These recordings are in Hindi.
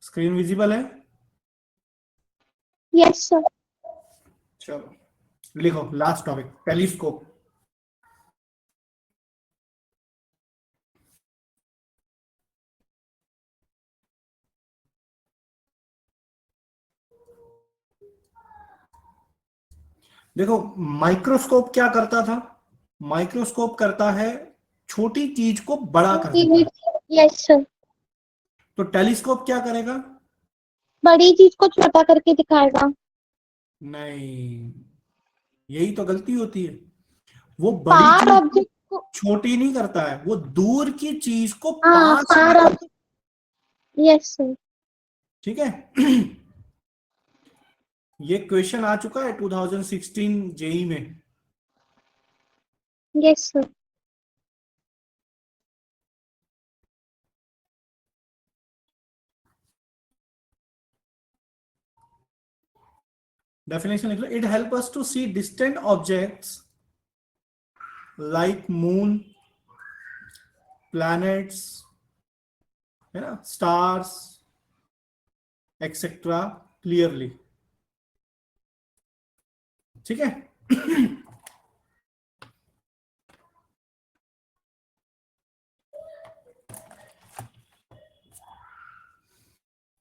स्क्रीन विजिबल है? Yes sir. चलो लिखो लास्ट टॉपिक, टेलीस्कोप। देखो माइक्रोस्कोप क्या करता था? माइक्रोस्कोप करता है छोटी चीज को बड़ा कर देता है। Yes sir. तो टेलीस्कोप क्या करेगा? बड़ी चीज को छोटा करके दिखाएगा। नहीं, यही तो गलती होती है। वो बड़ी फार चीज को ऑब्जेक्ट को। छोटी नहीं करता है, वो दूर की चीज को हाँ पास फार लाता है। ऑब्जेक्ट। Yes sir. ठीक है। ये क्वेश्चन आ चुका है 2016 जेई में। Yes sir. डेफिनेशन लिख लो। It help us to see distant objects like moon, planets, है ना, स्टार्स एक्सेट्रा क्लियरली। ठीक है।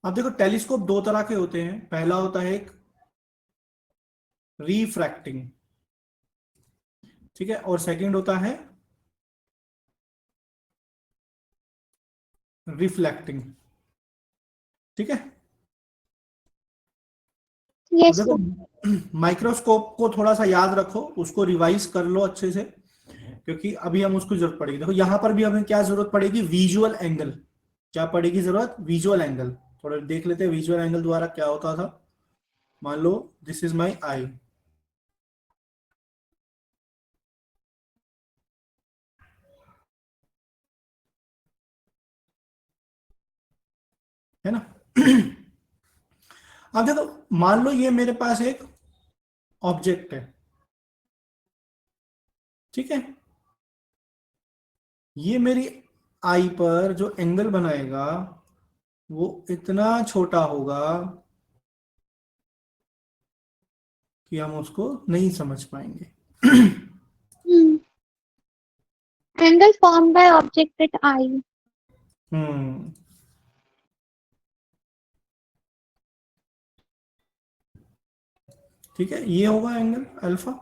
अब देखो टेलीस्कोप दो तरह के होते हैं। पहला होता है एक रिफ्रैक्टिंग, ठीक है, और सेकंड होता है रिफ्लेक्टिंग। ठीक है। अब यस देखो सर। माइक्रोस्कोप को थोड़ा सा याद रखो, उसको रिवाइज कर लो अच्छे से, क्योंकि अभी हम उसको जरूरत पड़ेगी। देखो यहां पर भी हमें क्या जरूरत पड़ेगी? Visual angle. क्या पड़ेगी जरूरत? Visual angle. थोड़ा देख लेते हैं विजुअल एंगल द्वारा क्या होता था। मान लो दिस इज माई आई, है ना। अब देखो मान लो ये मेरे पास एक ऑब्जेक्ट है, ठीक है। ये मेरी आई पर जो एंगल बनाएगा वो इतना छोटा होगा कि हम उसको नहीं समझ पाएंगे। Angle form by object at eye. Hmm. ठीक है, ये होगा एंगल अल्फा।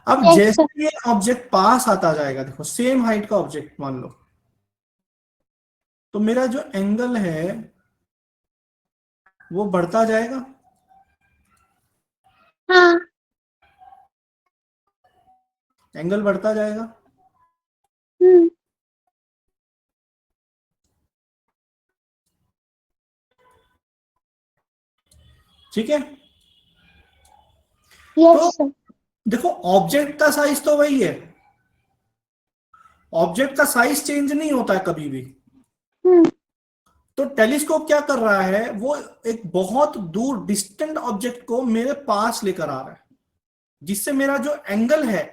अब यस सर। जैसे ये ऑब्जेक्ट पास आता जाएगा, देखो सेम हाइट का ऑब्जेक्ट मान लो, तो मेरा जो एंगल है वो बढ़ता जाएगा। हाँ। एंगल बढ़ता जाएगा। हम्म। ठीक है। यस तो सर। देखो ऑब्जेक्ट का साइज तो वही है, ऑब्जेक्ट का साइज चेंज नहीं होता है कभी भी। हम्म। तो टेलीस्कोप क्या कर रहा है? वो एक बहुत दूर डिस्टेंट ऑब्जेक्ट को मेरे पास लेकर आ रहा है, जिससे मेरा जो एंगल है,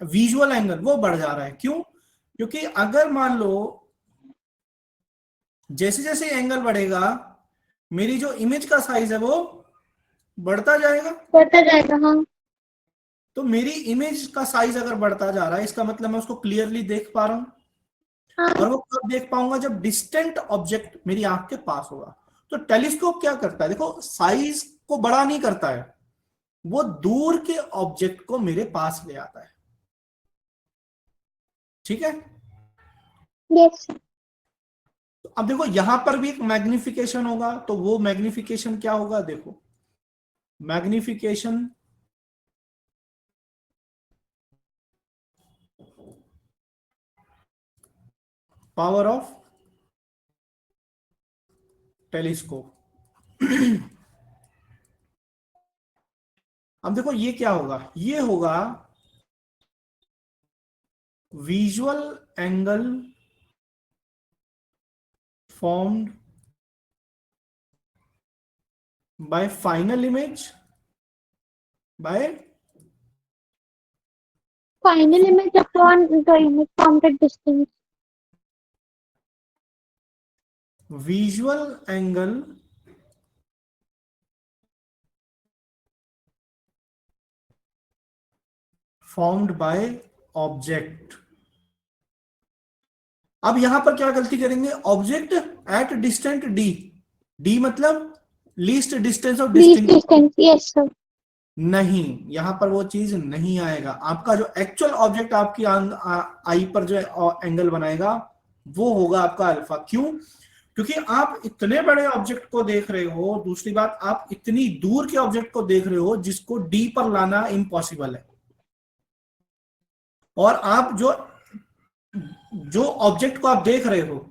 विजुअल एंगल, वो बढ़ जा रहा है। क्यों? क्योंकि अगर मान लो जैसे जैसे एंगल बढ़ेगा, मेरी जो इमेज का साइज है वो बढ़ता जाएगा। बढ़ता जाएगा हाँ। तो मेरी इमेज का साइज अगर बढ़ता जा रहा है, इसका मतलब मैं उसको क्लियरली देख पा रहा हूं। हाँ। और वो कब देख पाऊंगा? जब डिस्टेंट ऑब्जेक्ट मेरी आंख के पास होगा। तो टेलीस्कोप क्या करता है? देखो साइज को बड़ा नहीं करता है, वो दूर के ऑब्जेक्ट को मेरे पास ले आता है। ठीक है। Yes sir. तो अब देखो यहां पर भी एक मैग्निफिकेशन होगा, तो वो मैग्निफिकेशन क्या होगा? देखो मैग्निफिकेशन पावर ऑफ टेलीस्कोप। अब देखो ये क्या होगा? ये होगा visual angle formed by final image by final image upon the image formed at distance. Visual angle formed by object. अब यहां पर क्या गलती करेंगे, object at distant D, D मतलब least distance of Least distinct, distance. Yes, sir. नहीं, यहां पर वो चीज नहीं आएगा। आपका जो एक्चुअल ऑब्जेक्ट आपकी आई पर जो एंगल बनाएगा वो होगा आपका अल्फा। क्यों? क्योंकि आप इतने बड़े ऑब्जेक्ट को देख रहे हो, दूसरी बात आप इतनी दूर के ऑब्जेक्ट को देख रहे हो जिसको डी पर लाना इम्पॉसिबल है, और आप जो जो ऑब्जेक्ट को आप देख रहे हो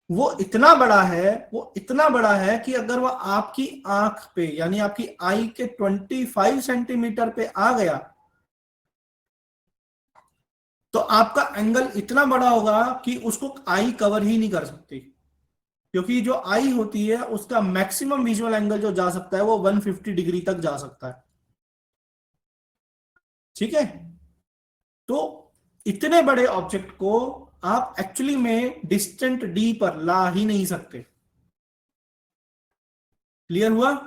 वो इतना बड़ा है, वो इतना बड़ा है कि अगर वो आपकी आंख पे यानी आपकी आई के 25 सेंटीमीटर पे आ गया तो आपका एंगल इतना बड़ा होगा कि उसको आई कवर ही नहीं कर सकती, क्योंकि जो आई होती है उसका मैक्सिमम विजुअल एंगल जो जा सकता है वो 150 डिग्री तक जा सकता है। ठीक है, तो इतने बड़े ऑब्जेक्ट को आप एक्चुअली में डिस्टेंट डी पर ला ही नहीं सकते। क्लियर हुआ? Yes,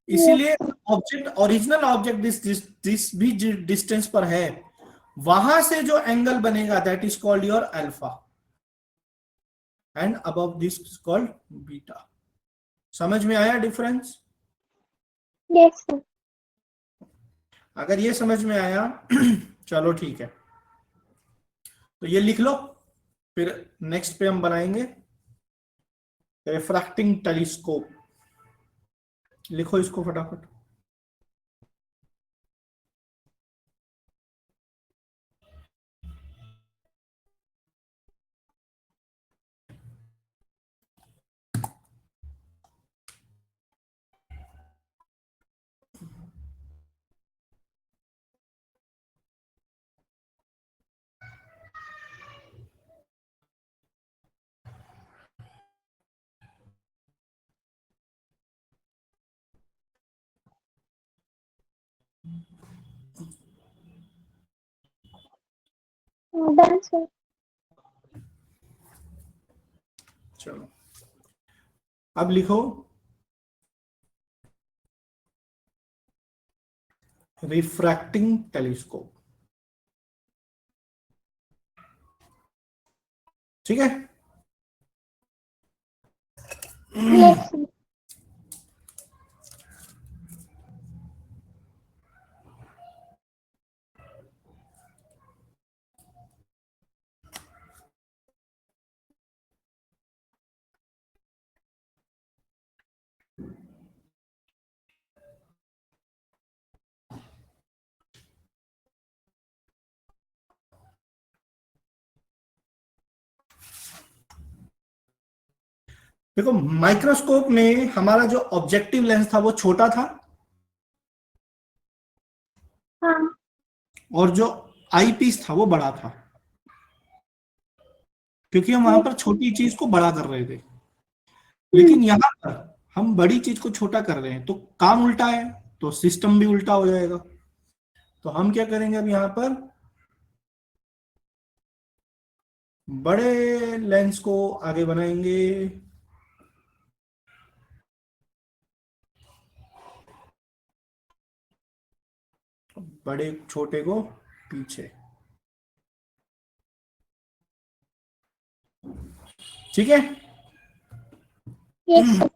इसीलिए sir. ऑब्जेक्ट, ओरिजिनल ऑब्जेक्ट जिस भी डिस्टेंस पर है वहां से जो एंगल बनेगा that is called your alpha, and above this is called beta. समझ में आया डिफरेंस? Yes, sir. अगर ये समझ में आया चलो ठीक है, तो ये लिख लो, फिर नेक्स्ट पे हम बनाएंगे रिफ्रैक्टिंग टेलीस्कोप। लिखो इसको फटाफट। Done, sir. चलो अब लिखो रिफ्रैक्टिंग टेलीस्कोप। ठीक है, Yes, sir. देखो माइक्रोस्कोप में हमारा जो ऑब्जेक्टिव लेंस था वो छोटा था, हाँ. और जो आई पीस था वो बड़ा था, क्योंकि हम वहां Yes, पर sir. छोटी चीज को बड़ा कर रहे थे। Hmm. लेकिन यहां पर हम बड़ी चीज को छोटा कर रहे हैं, तो काम उल्टा है, तो सिस्टम भी उल्टा हो जाएगा। तो हम क्या करेंगे अब यहां पर बड़े लेंस को आगे बनाएंगे, बड़े छोटे को पीछे। ठीक है, Yes, sir.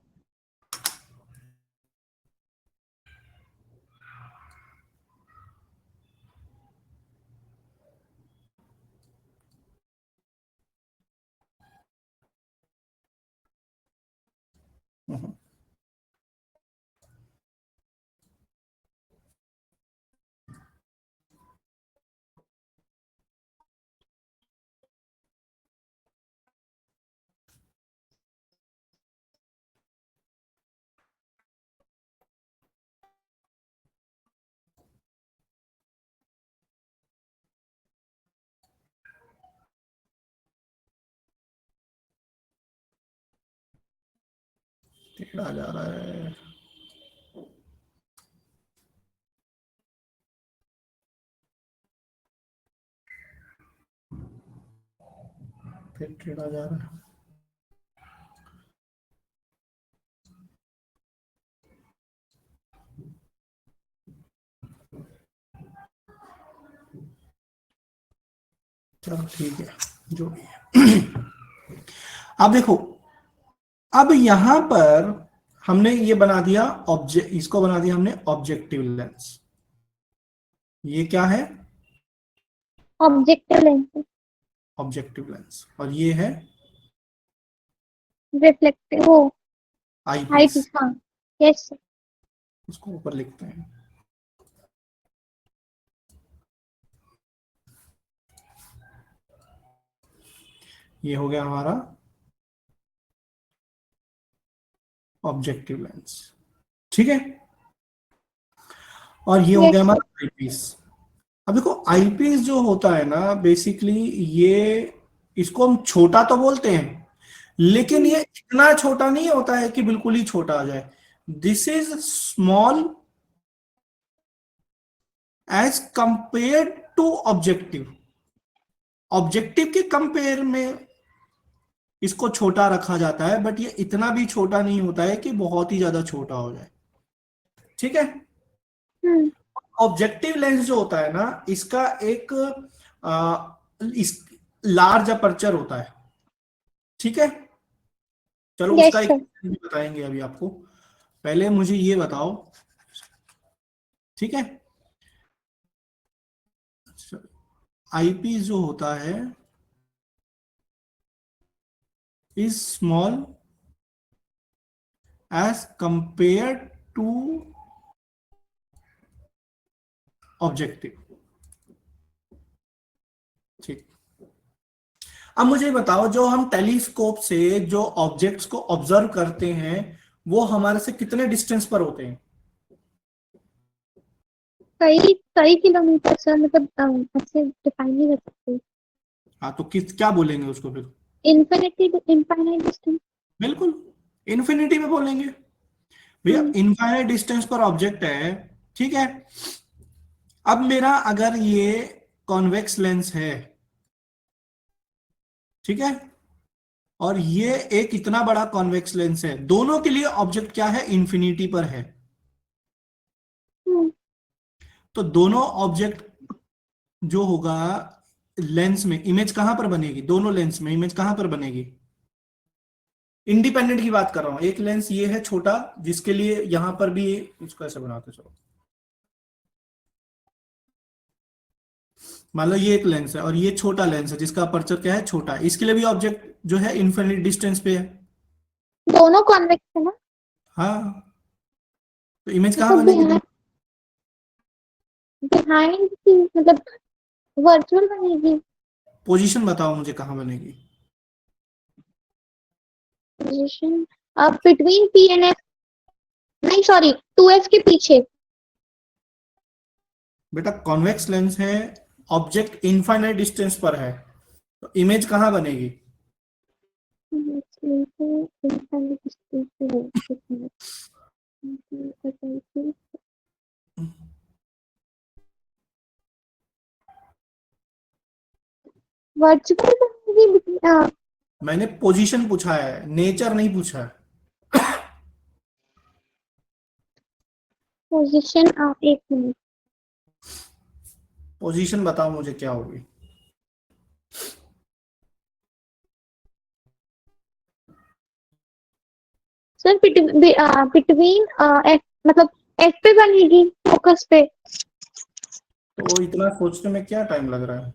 टेढ़ा जा रहा है, फिर टेढ़ा जा रहा है। चलो ठीक है, जो भी है। अब देखो, अब यहां पर हमने ये बना दिया ऑब्जेक्ट, इसको बना दिया हमने ऑब्जेक्टिव लेंस। ये क्या है? Objective lens, objective lens. और ये है रिफ्लेक्टिव, वो आई आईपीस। पीस, हाँ, यस। उसको ऊपर लिखते हैं। ये हो गया हमारा ऑब्जेक्टिव लेंस, ठीक है। और ये हो गया यस सर। हमारा आईपीस। अब देखो, आईपीस जो होता है ना, बेसिकली ये, इसको हम छोटा तो बोलते हैं, लेकिन ये इतना छोटा नहीं होता है कि बिल्कुल ही छोटा आ जाए। This is small as compare to objective. Objective के कंपेयर में इसको छोटा रखा जाता है, बट ये इतना भी छोटा नहीं होता है कि बहुत ही ज्यादा छोटा हो जाए, ठीक है। ऑब्जेक्टिव लेंस जो होता है ना, इसका एक इस लार्ज अपर्चर होता है, ठीक है। चलो उसका यस एक सर। भी बताएंगे अभी आपको। पहले मुझे ये बताओ, ठीक है, आईपीस जो होता है is small as compare to objective, ठीक। अब मुझे बताओ, जो हम टेलीस्कोप से जो ऑब्जेक्ट्स को ऑब्जर्व करते हैं, वो हमारे से कितने डिस्टेंस पर होते हैं? कई कई किलोमीटर सर, मतलब ऐसे डिफाइन नहीं कर सकते। हाँ, तो किस क्या बोलेंगे उसको फिर? Infinity, infinite distance. बिल्कुल, इन्फिनिटी में बोलेंगे भैया। इनफाइनाइट डिस्टेंस पर ऑब्जेक्ट है, ठीक है। अब मेरा अगर ये कॉन्वेक्स लेंस है, ठीक है, और ये एक इतना बड़ा कॉन्वेक्स लेंस है, दोनों के लिए ऑब्जेक्ट क्या है? इन्फिनिटी पर है। तो दोनों ऑब्जेक्ट जो होगा लेंस में, इमेज कहां पर बनेगी? दोनों लेंस में इमेज कहां पर बनेगी? इंडिपेंडेंट की बात कर रहा हूं। एक लेंस ये है छोटा, जिसके लिए यहां पर भी, इसको ऐसे बनाते चलो, मान लो ये एक लेंस है और ये छोटा लेंस है जिसका अपर्चर क्या है? छोटा है। इसके लिए भी ऑब्जेक्ट जो है इन्फिनिट डिस्टेंस पे है। दोनों कॉन्वेक्स है ना? हाँ, तो इमेज कहां तो बनेगी? बिहाइंड की मतलब वर्चुअल बनेगी। पोजीशन बताओ मुझे, कहां बनेगी? पोजीशन अब बिटवीन पी एंड एफ, नहीं सॉरी, 2F के पीछे। बेटा, कॉन्वेक्स लेंस है, ऑब्जेक्ट इनफाइनाइट डिस्टेंस पर है, तो इमेज कहां बनेगी? वर्चुअल बनेगी। मैंने पोजीशन पूछा है, नेचर नहीं पूछा है। पोजीशन, एक मिनट। पोजीशन बताओ मुझे क्या होगी? सर बिटवीन एफ, मतलब एफ पे बनेगी, फोकस पे। तो इतना सोचने में क्या टाइम लग रहा है?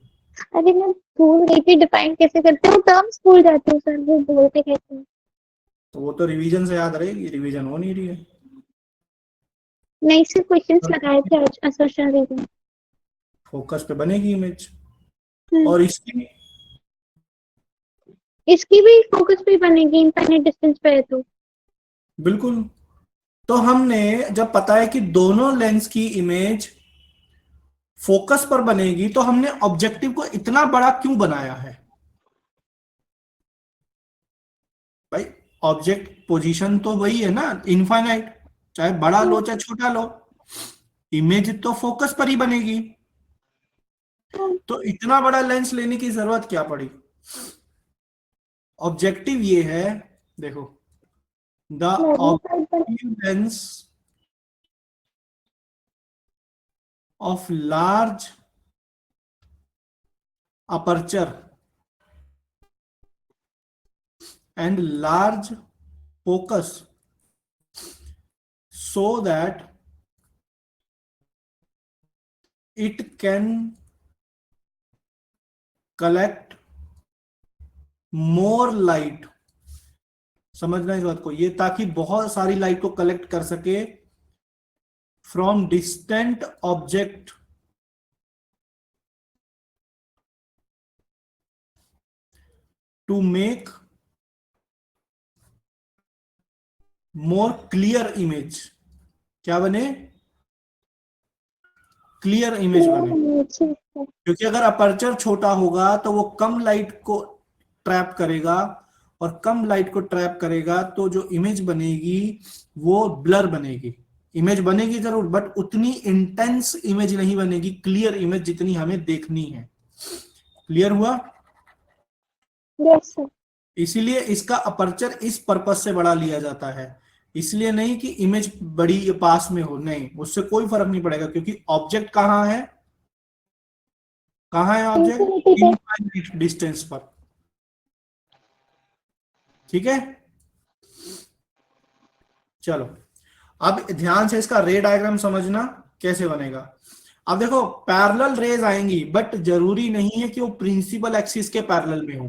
अरे मैं भूल गई थी डिफाइन कैसे करते हो, टर्म्स भूल जाती हूँ सर, वो बोलते कैसे हैं। तो वो तो रिवीजन से याद रहेगी, रिवीजन हो नहीं रही है। नहीं सिर्फ क्वेश्चंस लगाए थे आज असोसिएशन रीजन। फोकस पे बनेगी इमेज। और इसकी? इसकी भी फोकस पे बनेगी, इनफाइनाइट डिस्टेंस पे है तो। बिल्कुल। तो हमने जब पता है कि दोनों लेंस की इमेज फोकस पर बनेगी, तो हमने ऑब्जेक्टिव को इतना बड़ा क्यों बनाया है भाई? ऑब्जेक्ट पोजीशन तो वही है ना, इनफाइनाइट, चाहे बड़ा लो चाहे छोटा लो, इमेज तो फोकस पर ही बनेगी। तो इतना बड़ा लेंस लेने की जरूरत क्या पड़ी? ऑब्जेक्टिव ये है, देखो, the objective lens of large aperture and large focus so that it can collect more light. समझना इस बात को, ये ताकि बहुत सारी लाइट को कलेक्ट कर सके from distant object to make more clear image. क्या बने? क्लियर इमेज बने. क्योंकि अगर अपर्चर छोटा होगा तो वो कम लाइट को ट्रैप करेगा, और कम लाइट को ट्रैप करेगा तो जो इमेज बनेगी वो ब्लर बनेगी. इमेज बनेगी जरूर, बट उतनी इंटेंस इमेज नहीं बनेगी, क्लियर इमेज जितनी हमें देखनी है. क्लियर हुआ? Yes sir. इसीलिए इसका अपर्चर इस पर्पज से बड़ा लिया जाता है, इसलिए नहीं कि इमेज बड़ी पास में हो, नहीं, उससे कोई फर्क नहीं पड़ेगा. क्योंकि ऑब्जेक्ट कहाँ है? कहाँ है ऑब्जेक्ट? इनफाइनाइट डिस्टेंस पर. ठीक है, चलो अब ध्यान से इसका रे डायग्राम समझना कैसे बनेगा. अब देखो, पैरेलल रेज आएंगी, बट जरूरी नहीं है कि वो प्रिंसिपल एक्सिस के पैरेलल में हो.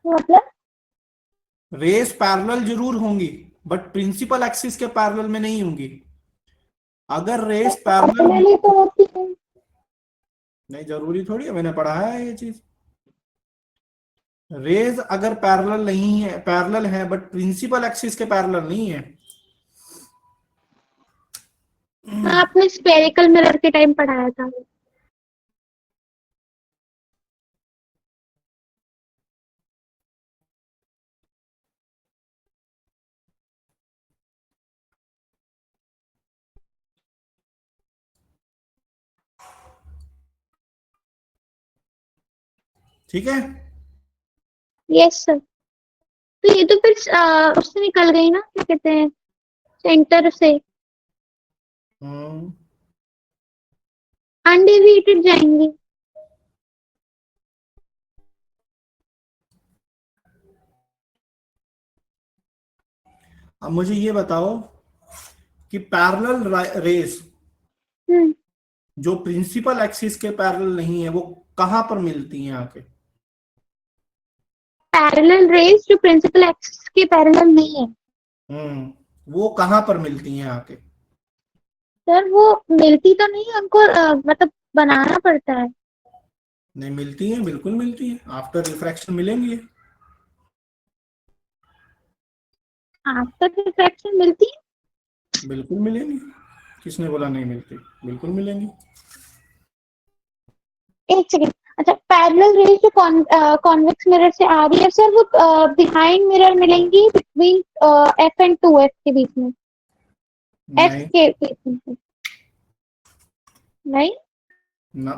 मतलब रेस पैरेलल जरूर होंगी, बट प्रिंसिपल एक्सिस के पैरेलल में नहीं होंगी. अगर रेस पैरेलल, पैरेलल तो होती है. नहीं जरूरी थोड़ी है, मैंने पढ़ा है ये चीज. रेज अगर पैरेलल नहीं है, पैरेलल है बट प्रिंसिपल एक्सिस के पैरेलल नहीं है. आपने स्फेरिकल मिरर के टाइम पढ़ाया था. ठीक है, यस सर. तो ये तो फिर उससे निकल गई ना, क्या कहते हैं, सेंटर से अनडेविएटेड जाएंगी. अब मुझे ये बताओ कि पैरेलल रेस जो प्रिंसिपल एक्सिस के पैरेलल नहीं है वो कहां पर मिलती हैं आके? पैरेलल रेस जो प्रिंसिपल एक्सिस के पैरेलल नहीं है, वो कहां पर मिलती हैं आके? सर वो मिलती तो नहीं, उनको मतलब बनाना पड़ता है. नहीं मिलती हैं, बिल्कुल मिलती हैं, आफ्टर रिफ्रैक्शन मिलेंगी. आफ्टर रिफ्रैक्शन मिलती है. बिल्कुल मिलेंगी, किसने बोला नहीं मिलती? बिल्कुल मिलेंगी. एक सेकेंड. अच्छा, पैरेलल रेस जो कॉन्वेक्स मिरर से आ रही है सर, वो बिहाइंड मिरर मिलेंगी बिटवीन एफ एंड 2F के बीच में. एफ नहीं के बीच में नहीं. ना.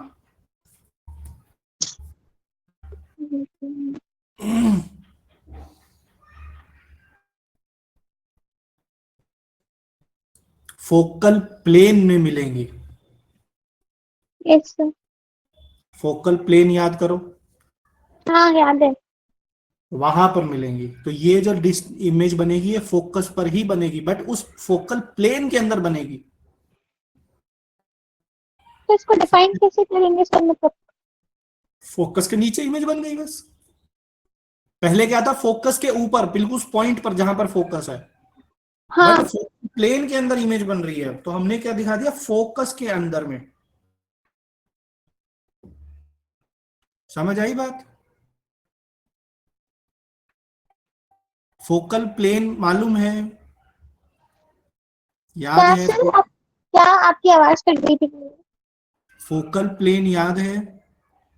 फोकल प्लेन में मिलेंगी. Yes sir. फोकल प्लेन याद करो, हाँ याद है. वहां पर मिलेंगी. तो ये जो इमेज बनेगी ये फोकस पर ही बनेगी, बट उस फोकल प्लेन के अंदर बनेगी. तो इसको डिफाइन कैसे करेंगे सर? मतलब फोकस के नीचे इमेज बन गई बस. पहले क्या था? फोकस के ऊपर, बिल्कुल उस पॉइंट पर जहां पर फोकस है. हाँ. बट प्लेन के अंदर इमेज बन रही है, तो हमने क्या दिखा दिया? फोकस के अंदर में. समझ आई बात? फोकल प्लेन मालूम है, याद क्या है? सर, क्या आपकी आवाज कट गई थी? फोकल प्लेन याद है?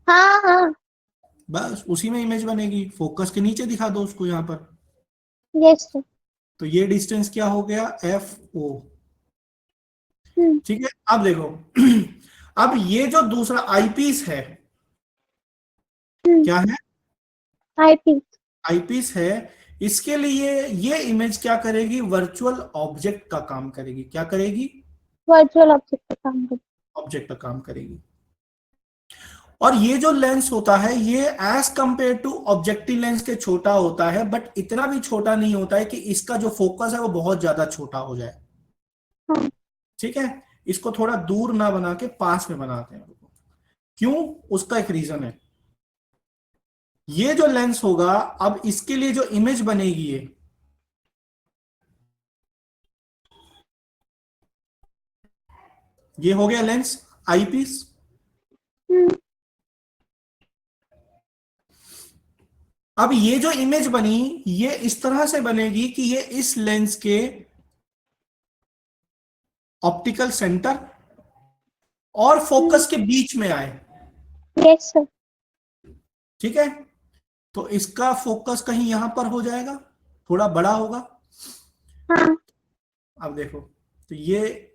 हाँ हाँ. बस उसी में इमेज बनेगी. फोकस के नीचे दिखा दो उसको यहां पर. Yes sir. तो ये डिस्टेंस क्या हो गया? F O. ठीक है, अब देखो अब ये जो दूसरा आईपीस है, क्या है? आईपीस. आईपीस है. इसके लिए ये इमेज क्या करेगी? वर्चुअल ऑब्जेक्ट का काम करेगी. क्या करेगी? वर्चुअल ऑब्जेक्ट का काम कर. ऑब्जेक्ट का काम करेगी. और ये जो लेंस होता है ये as compare to objective lens के छोटा होता है, बट इतना भी छोटा नहीं होता है कि इसका जो फोकस है वो बहुत ज्यादा छोटा हो जाए। हाँ। ठीक है, इसको थोड़ा दूर ना बना के पास में बनाते हैं। क्यों? उसका एक रीजन है। ये जो लेंस होगा, अब इसके लिए जो इमेज बनेगी ये हो गया लेंस आईपीस। हम्म। अब ये जो इमेज बनी ये इस तरह से बनेगी कि ये इस लेंस के ऑप्टिकल सेंटर और फोकस के बीच में आए। Yes sir. ठीक है, तो इसका फोकस कहीं यहां पर हो जाएगा, थोड़ा बड़ा होगा। हाँ। अब देखो, तो ये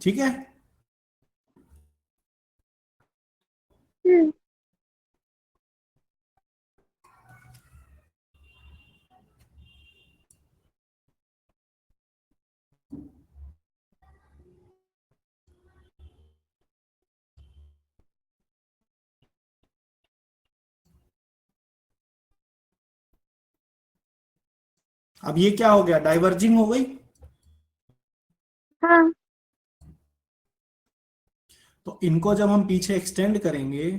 ठीक है। हम्म। अब ये क्या हो गया, डाइवर्जिंग हो गई। हाँ। तो इनको जब हम पीछे एक्सटेंड करेंगे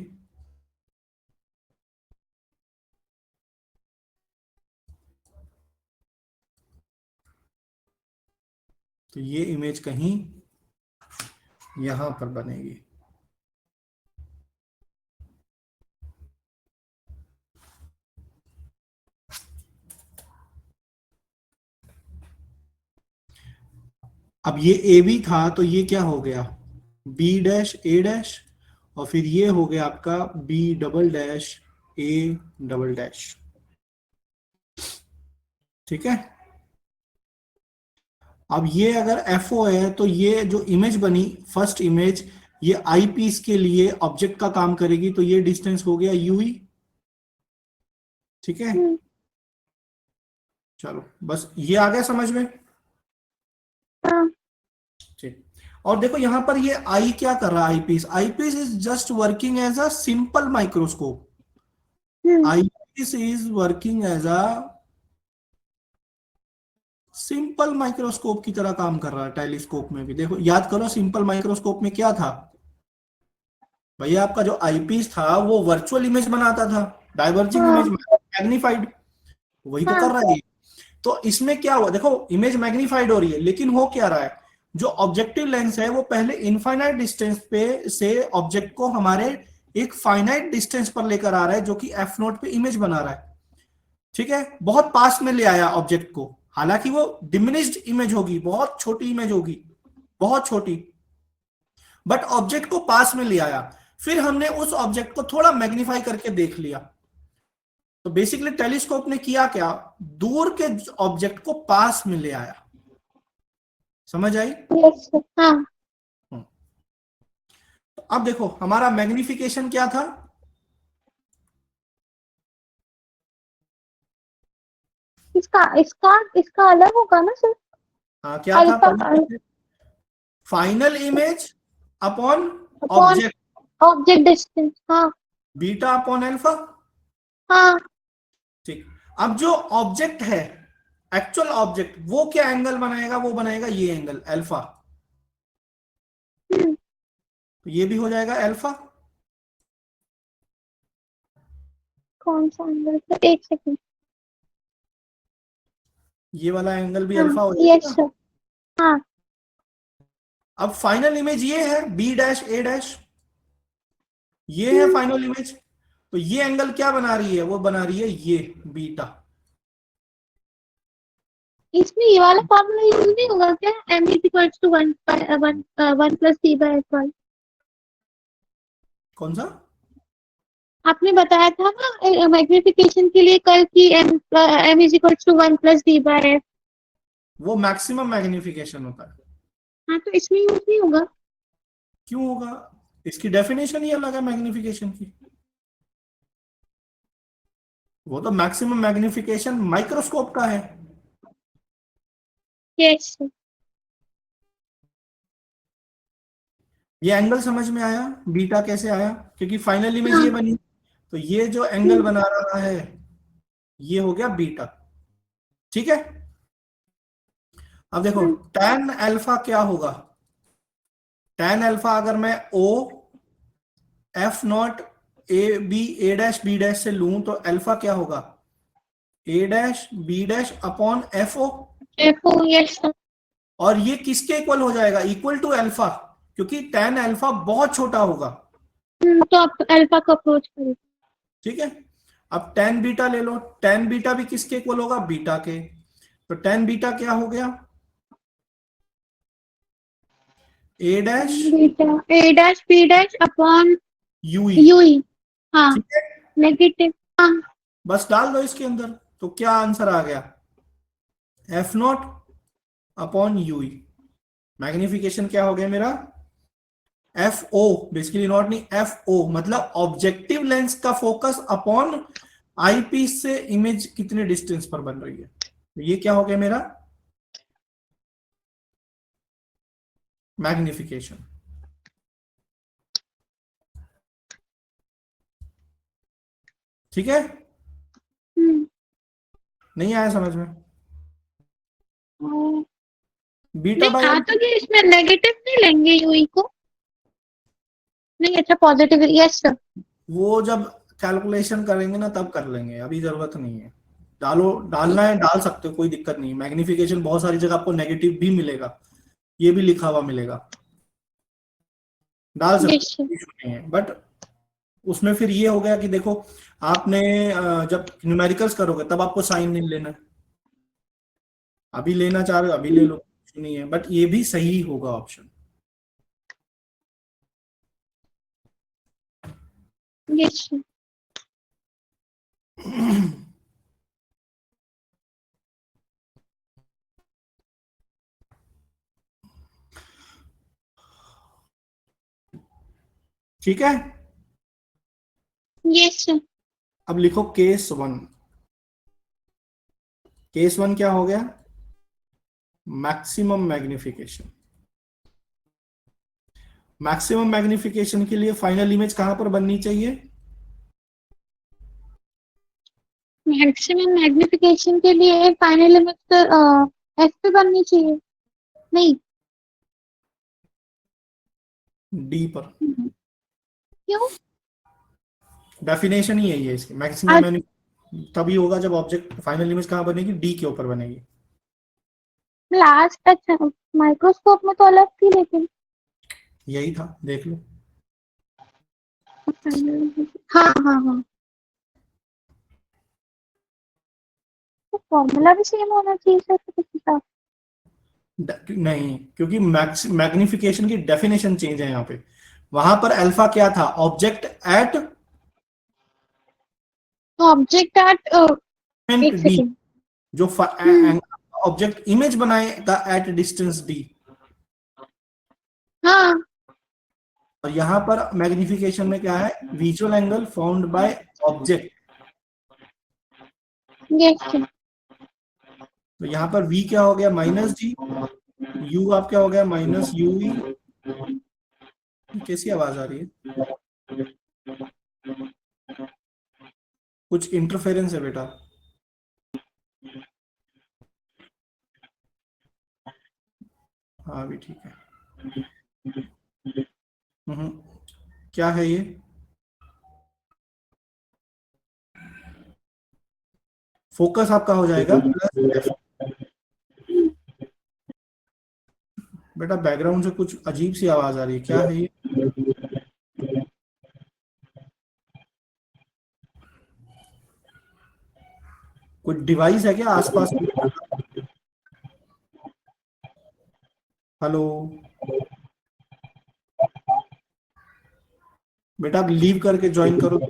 तो ये इमेज कहीं यहां पर बनेगी। अब ये ए बी था तो ये क्या हो गया, बी डैश ए डैश, और फिर ये हो गया आपका B double dash A double dash. ठीक है, अब ये अगर एफ ओ है तो ये जो इमेज बनी फर्स्ट इमेज, ये आई पीस के लिए ऑब्जेक्ट का काम करेगी, तो ये डिस्टेंस हो गया यू ई। ठीक है, हम्म। चलो बस ये आ गया समझ में। हाँ। ठीक, और देखो यहां पर ये आई क्या कर रहा है, eyepiece, eyepiece is just working as a simple microscope. Hmm. Eyepiece is working as a simple microscope की तरह काम कर रहा है। टेलीस्कोप में भी देखो, याद करो सिंपल माइक्रोस्कोप में क्या था भैया, आपका जो आईपीस था वो वर्चुअल इमेज बनाता था, डाइवर्जिंग इमेज, हाँ। मैग्नीफाइड, वही तो कर हाँ। रहा है ये। तो इसमें क्या हुआ, देखो इमेज मैग्नीफाइड हो रही है, लेकिन हो क्या रहा है, जो ऑब्जेक्टिव लेंस है वो पहले इनफाइनाइट डिस्टेंस पे से ऑब्जेक्ट को हमारे एक फाइनाइट डिस्टेंस पर लेकर आ रहा है, जो कि एफ नोट पे इमेज बना रहा है। ठीक है, बहुत पास में ले आया ऑब्जेक्ट को, हालांकि वो डिमिनिश्ड इमेज होगी, बहुत छोटी इमेज होगी, बहुत छोटी, बट ऑब्जेक्ट को पास में ले आया। फिर हमने उस ऑब्जेक्ट को थोड़ा मैग्नीफाई करके देख लिया। तो बेसिकली टेलीस्कोप ने किया क्या, दूर के ऑब्जेक्ट को पास में ले आया। समझ आई? Yes sir. हाँ। तो अब देखो हमारा मैग्निफिकेशन क्या था, इसका इसका इसका अलग होगा ना सर? क्या था, alpha. Final image upon upon object, object distance. हाँ। Beta upon alpha. हाँ। ठीक, अब जो ऑब्जेक्ट है, एक्चुअल ऑब्जेक्ट, वो क्या एंगल बनाएगा, वो बनाएगा ये एंगल अल्फा। हम्म। तो ये भी हो जाएगा अल्फा। कौन सा एंगल सर? एक सेकंड। ये वाला एंगल भी हाँ। अल्फा हो यस जाएगा। सर। हाँ। अब फाइनल इमेज ये है बी डैश ए डैश, ये है हम्म। Final image. तो ये एंगल क्या बना रही है, वो बना रही है ये बीटा। इसमें ये वाला फॉर्मूला यूज नहीं होगा क्या? m is equals to 1 plus c by f1। कौन सा? आपने बताया था ना मैग्निफिकेशन के लिए कल की m is equals to 1 plus c by f। वो मैक्सिमम मैग्निफिकेशन होता है। हाँ, तो इसमें यूज नहीं होगा? क्यों होगा? इसकी डेफिनेशन ही अलग है मैग्निफिकेशन की। वो तो मैक्सिमम मैग्निफिकेशन माइक्रोस्कोप का है। यस। ये एंगल समझ में आया? बीटा कैसे आया? क्योंकि फाइनल इमेज हाँ। ये बनी, तो ये जो एंगल बना रहा है ये हो गया बीटा। ठीक है। अब देखो tan अल्फा क्या होगा। tan अल्फा अगर मैं O F not A B A dash B dash से लूं तो अल्फा क्या होगा? A dash B dash upon F O. f o। Yes. और ये किसके इक्वल हो जाएगा? इक्वल टू अल्फा, क्योंकि tan अल्फा बहुत छोटा होगा। तो आप अल्फा को अप्रोच करिए। ठीक है। अब tan बीटा ले लो, tan बीटा भी किसके इक्वल होगा? बीटा के। तो tan बीटा क्या हो गया? A dash beta a dash b dash upon U E. u E. हाँ। ठीक है। नेगेटिव। हाँ। बस डाल दो इसके अंदर, तो क्या आंसर आ गया? F not upon U E. Magnification क्या हो गया मेरा? एफ ओ, बेसिकली नॉट नहीं, एफ ओ मतलब ऑब्जेक्टिव लेंस का फोकस अपॉन आई पीस से इमेज कितने डिस्टेंस पर बन रही है। तो ये क्या हो गया मेरा? मैग्निफिकेशन। ठीक है। हम्म। नहीं आया समझ में? बीटा नहीं बाय आ वन। तो गया, इसमें नेगेटिव नहीं लेंगे यूई को? नहीं, अच्छा पॉजिटिव। Yes sir. वो जब कैलकुलेशन करेंगे ना तब कर लेंगे, अभी जरूरत नहीं है। डालो, डालना है डाल सकते हो, कोई दिक्कत नहीं। मैग्निफिकेशन बहुत सारी जगह आपको नेगेटिव भी मिलेगा, ये भी लिखा हुआ मिलेगा, डाल सकते यस हो, सर। कोई इशू नहीं है। बट उसमें फिर ये हो गया कि देखो, आपने जब न्यूमेरिकल्स करोगे तब आपको साइन नहीं लेना है। अभी लेना चाह रहे हो अभी ले लो, कुछ नहीं है। बट ये भी सही होगा ऑप्शन। Yes sir. ठीक है। Yes sir. अब लिखो केस वन। केस वन क्या हो गया? Maximum magnification. मैक्सिमम मैग्निफिकेशन के लिए फाइनल इमेज कहां पर बननी चाहिए? मैक्सिमम मैग्निफिकेशन के लिए फाइनल लिमिट तो एफ पे बननी चाहिए। नहीं। डी पर। क्यों? डेफिनेशन ही यही है इसकी। मैक्सिमम आज तभी होगा जब ऑब्जेक्ट फाइनल इमेज कहां बनेगी? डी के ऊपर बनेगी। लास्ट, अच्छा माइक्रोस्कोप में तो अलग थी लेकिन। यही था, देख लो। हाँ हाँ हाँ। तो फॉर्मूला भी सेम होना चाहिए सर किसी का। नहीं, क्योंकि मैग्निफिकेशन की डेफिनेशन चेंज है यहाँ पे। वहां पर अल्फा क्या था? ऑब्जेक्ट एट ऑब्जेक्ट एट, एक डी, सेकेंड। जो हम्म। ऑब्जेक्ट इमेज बनाएगा एट डिस्टेंस डी। हाँ। और यहां पर मैग्निफिकेशन में क्या है? Visual angle found by object. Yes. तो यहाँ पर v क्या हो गया? Minus D. u आप क्या हो गया? Minus U E. कैसी आवाज आ रही है? कुछ इंटरफेरेंस है बेटा। हाँ अभी ठीक है। हम्म, क्या है ये? फोकस आपका हो जाएगा प्लस एफ। बेटा बैकग्राउंड से कुछ अजीब सी आवाज आ रही है, क्या है ये? कुछ डिवाइस है क्या आसपास में? हेलो बेटा, आप लीव करके ज्वाइन करो।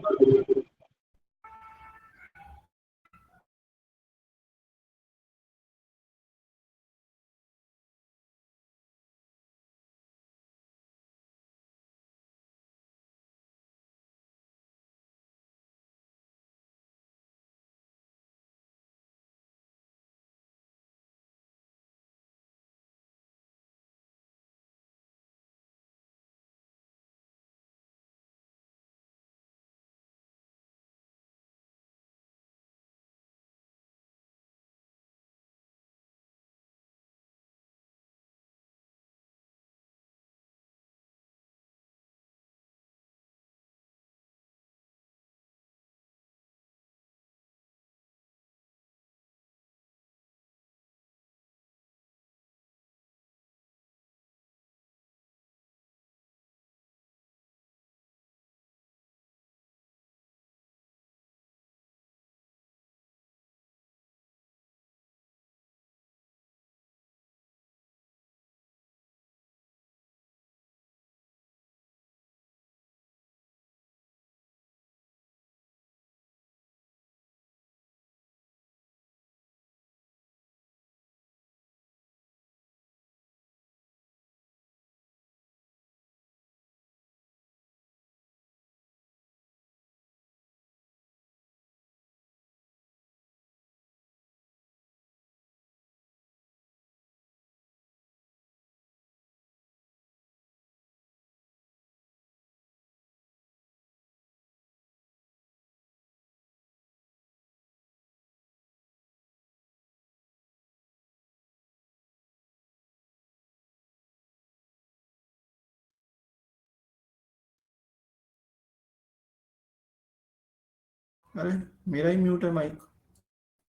अरे मेरा ही म्यूट है माइक।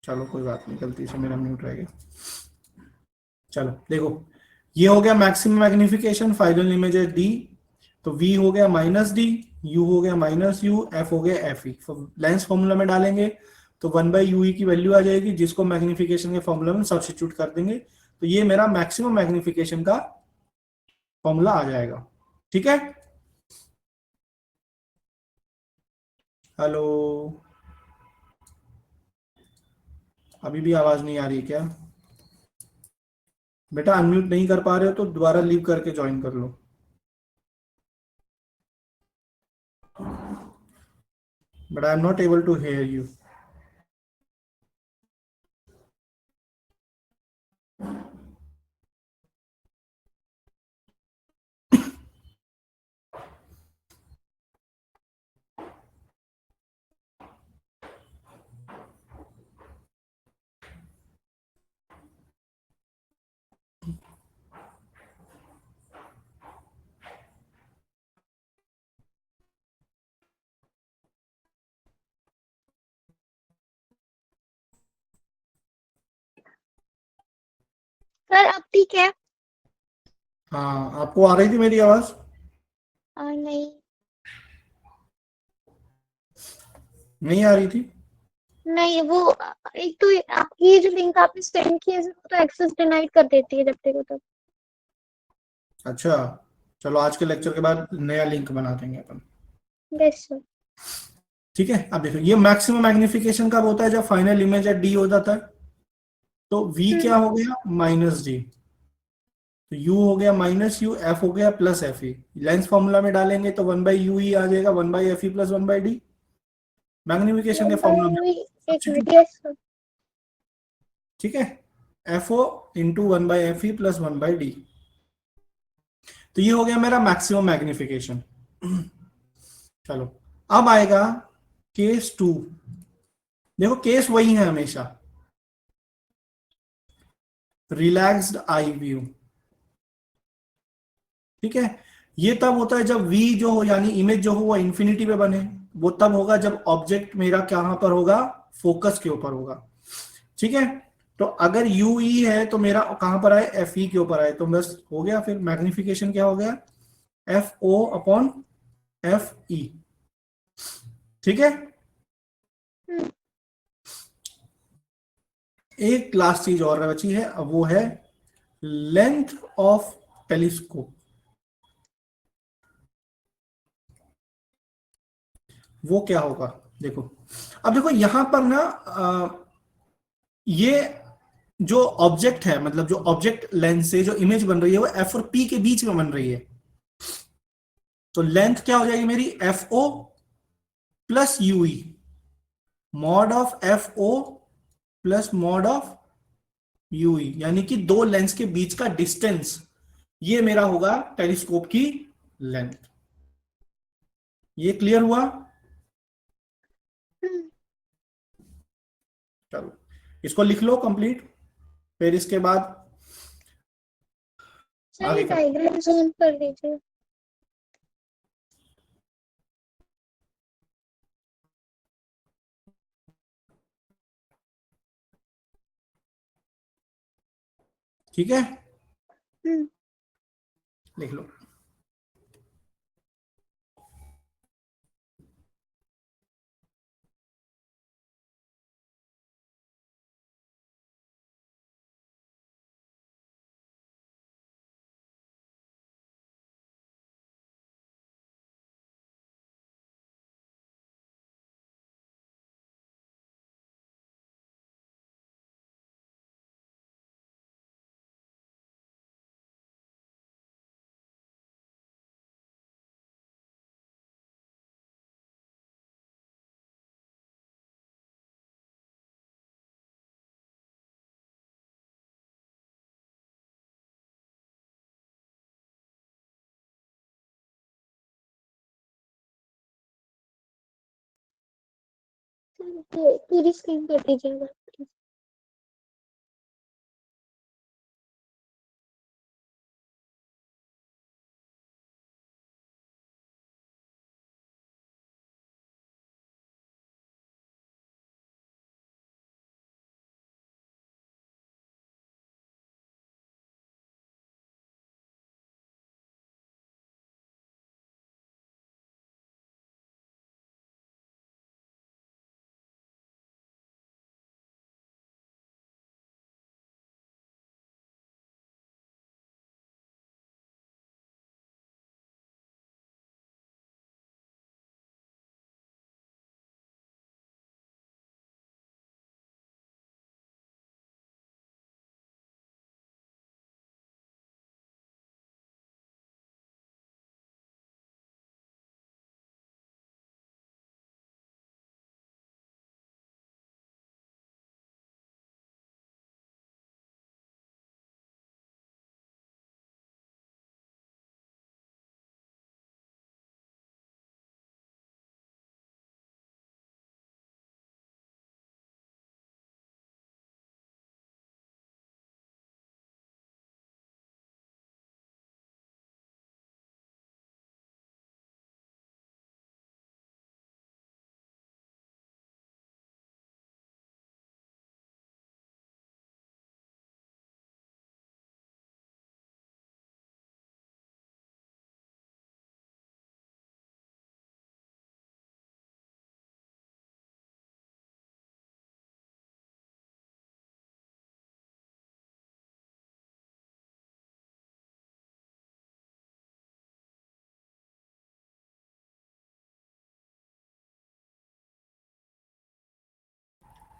चलो कोई बात नहीं, गलती से मेरा म्यूट रह गया। चलो देखो, ये हो गया मैक्सिमम मैग्निफिकेशन, फाइनल इमेज है डी। तो वी हो गया माइनस डी, यू हो गया माइनस यू, एफ हो गया एफ ई। लेंस फॉर्मूला में डालेंगे तो 1/ue की वैल्यू आ जाएगी, जिसको मैग्निफिकेशन के फॉर्मूला में सब्स्टिट्यूट कर देंगे, तो ये मेरा मैक्सिमम मैग्निफिकेशन का फॉर्मूला आ जाएगा। ठीक है, हेलो, अभी भी आवाज नहीं आ रही क्या? बेटा अनम्यूट नहीं कर पा रहे हो तो दोबारा लीव करके ज्वाइन कर लो। But I am not able to hear you. Sir अब ठीक है? हाँ, आपको आ रही थी मेरी आवाज? नहीं, नहीं आ रही थी? नहीं वो एक तो आपकी ये जो लिंक आपने सेंड की है वो तो एक्सेस डिनाइड कर देती है जब देखो तब। अच्छा, चलो आज के लेक्चर के बाद नया लिंक बना देंगे अपन। Yes sir. ठीक है, अब देखो ये मैक्सिमम मैग्निफिकेशन कब होता है? जब फाइनल इमेज डी हो जाता है। तो v क्या हो गया? Minus D. तो u हो गया माइनस यू, f हो गया plus F E. Lens formula में डालेंगे तो 1/ue आ जाएगा, 1/fe प्लस 1/d। मैग्निफिकेशन के फॉर्मूला में एक मिनट, substitute। Yes sir. ठीक है, fo into 1/fe plus 1/d। तो ये हो गया मेरा मैक्सिमम मैग्निफिकेशन। चलो अब आएगा केस 2। देखो केस वही है हमेशा, रिलैक्स्ड आई व्यू। ठीक है, ये तब होता है जब v जो हो यानी इमेज जो हो वो इंफिनिटी पे बने। वो तब होगा जब ऑब्जेक्ट मेरा कहां पर होगा? फोकस के ऊपर होगा। ठीक है, तो अगर यू ई है तो मेरा कहां पर आए? एफ ई के ऊपर आए, तो बस हो गया। फिर मैग्निफिकेशन क्या हो गया? F O upon F E. ठीक है, एक लास्ट चीज और बची है, अब वो है लेंथ ऑफ टेलीस्कोप, वो क्या होगा देखो। अब देखो यहां पर ना ये जो ऑब्जेक्ट है, मतलब जो ऑब्जेक्ट लेंस से जो इमेज बन रही है वो एफ और पी के बीच में बन रही है। तो लेंथ क्या हो जाएगी मेरी, F O plus U E, mod of F O plus mod of U E, यानी कि दो लेंस के बीच का डिस्टेंस, ये मेरा होगा टेलीस्कोप की लेंथ। ये क्लियर हुआ? चलो इसको लिख लो कंप्लीट, फिर इसके बाद सर आगे ये कर। डायग्राम जूम कर दीजिए। ठीक है, हम्म। लिख लो। पूरी स्क्रीन कर दीजिएगा।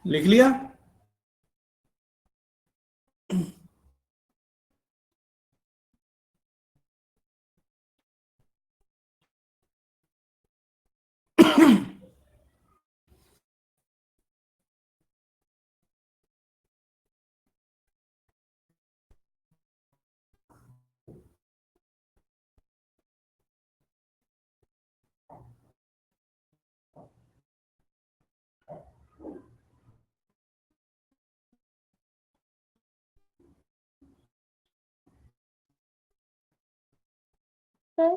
लिख लिया? सर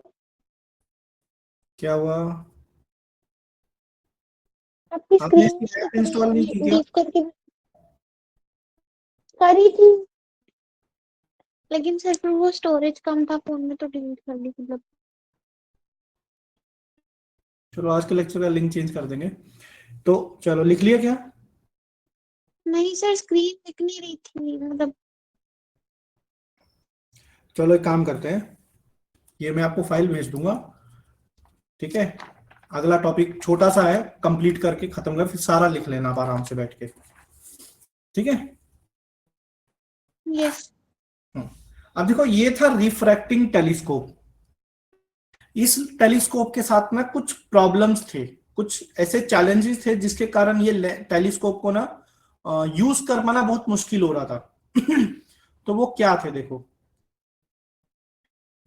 क्या हुआ? आपकी आपने स्क्रीन इसकी ऐप इंस्टॉल नहीं की क्या? लीव करके करी थी, लेकिन सर फिर वो स्टोरेज कम था फोन में तो डिलीट कर दी मतलब। चलो आज के लेक्चर का लिंक चेंज कर देंगे। तो चलो लिख लिया क्या? नहीं सर स्क्रीन दिख नहीं रही थी मतलब। चलो एक काम करते हैं, ये मैं आपको फाइल भेज दूंगा, ठीक है। अगला टॉपिक छोटा सा है, कंप्लीट करके खत्म कर, फिर सारा लिख लेना आप आराम से बैठ के, ठीक है। यस। अब देखो, ये था रिफ्रैक्टिंग टेलीस्कोप। इस टेलीस्कोप के साथ में कुछ प्रॉब्लम्स थे, कुछ ऐसे चैलेंजेस थे जिसके कारण ये टेलीस्कोप को ना यूज कर पाना बहुत मुश्किल हो रहा था। तो वो क्या थे देखो,